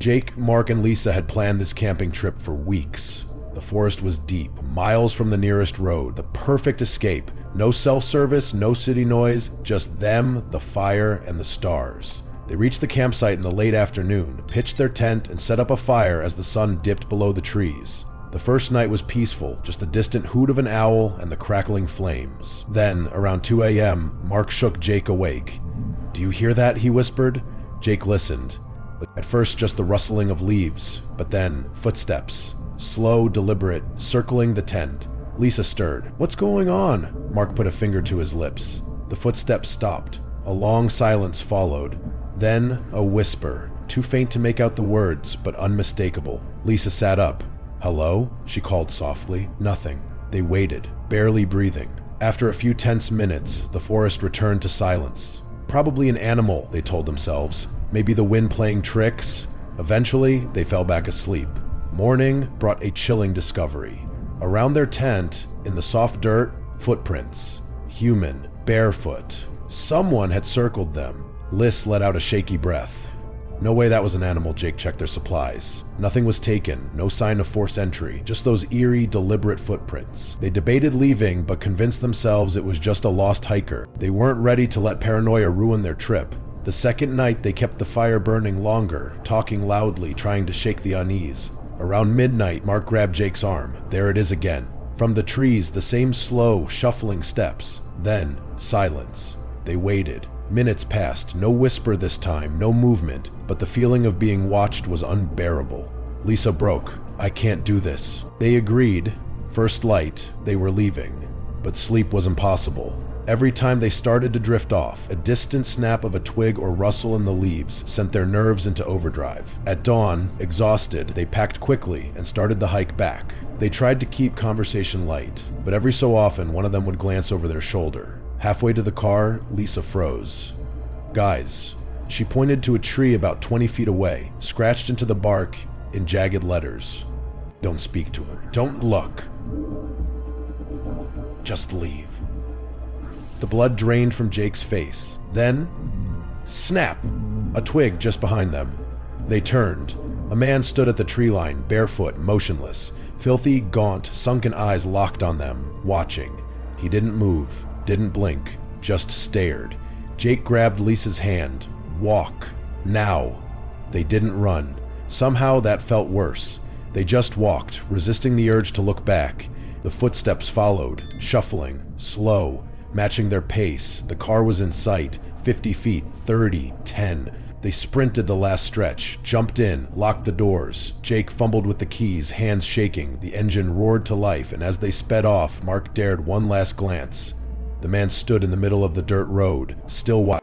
Jake, Mark, and Lisa had planned this camping trip for weeks. The forest was deep, miles from the nearest road, the perfect escape. No self-service, no city noise, just them, the fire, and the stars. They reached the campsite in the late afternoon, pitched their tent, and set up a fire as the sun dipped below the trees. The first night was peaceful, just the distant hoot of an owl and the crackling flames. Then, around 2 a.m., Mark shook Jake awake. "Do you hear that?" he whispered. Jake listened. At first, just the rustling of leaves, but then footsteps. Slow, deliberate, circling the tent. Lisa stirred. "What's going on?" Mark put a finger to his lips. The footsteps stopped. A long silence followed. Then, a whisper, too faint to make out the words, but unmistakable. Lisa sat up. "Hello?" she called softly. Nothing. They waited, barely breathing. After a few tense minutes, the forest returned to silence. Probably an animal, they told themselves. Maybe the wind playing tricks. Eventually, they fell back asleep. Morning brought a chilling discovery. Around their tent, in the soft dirt, footprints. Human, barefoot. Someone had circled them. Liz let out a shaky breath. No way that was an animal. Jake checked their supplies. Nothing was taken, no sign of forced entry, just those eerie, deliberate footprints. They debated leaving, but convinced themselves it was just a lost hiker. They weren't ready to let paranoia ruin their trip. The second night, they kept the fire burning longer, talking loudly, trying to shake the unease. Around midnight, Mark grabbed Jake's arm. There it is again. From the trees, the same slow, shuffling steps. Then, silence. They waited. Minutes passed, no whisper this time, no movement, but the feeling of being watched was unbearable. Lisa broke. "I can't do this." They agreed. First light, they were leaving. But sleep was impossible. Every time they started to drift off, a distant snap of a twig or rustle in the leaves sent their nerves into overdrive. At dawn, exhausted, they packed quickly and started the hike back. They tried to keep conversation light, but every so often one of them would glance over their shoulder. Halfway to the car, Lisa froze. "Guys," she pointed to a tree about 20 feet away, scratched into the bark in jagged letters. "Don't speak to him. Don't look. Just leave." The blood drained from Jake's face. Then, snap! A twig just behind them. They turned. A man stood at the tree line, barefoot, motionless. Filthy, gaunt, sunken eyes locked on them, watching. He didn't move, didn't blink, just stared. Jake grabbed Lisa's hand. "Walk. Now." They didn't run. Somehow that felt worse. They just walked, resisting the urge to look back. The footsteps followed, shuffling, slow, matching their pace. The car was in sight, 50 feet, 30, 10. They sprinted the last stretch, jumped in, locked the doors. Jake fumbled with the keys, hands shaking. The engine roared to life, and as they sped off, Mark dared one last glance. The man stood in the middle of the dirt road, still watching.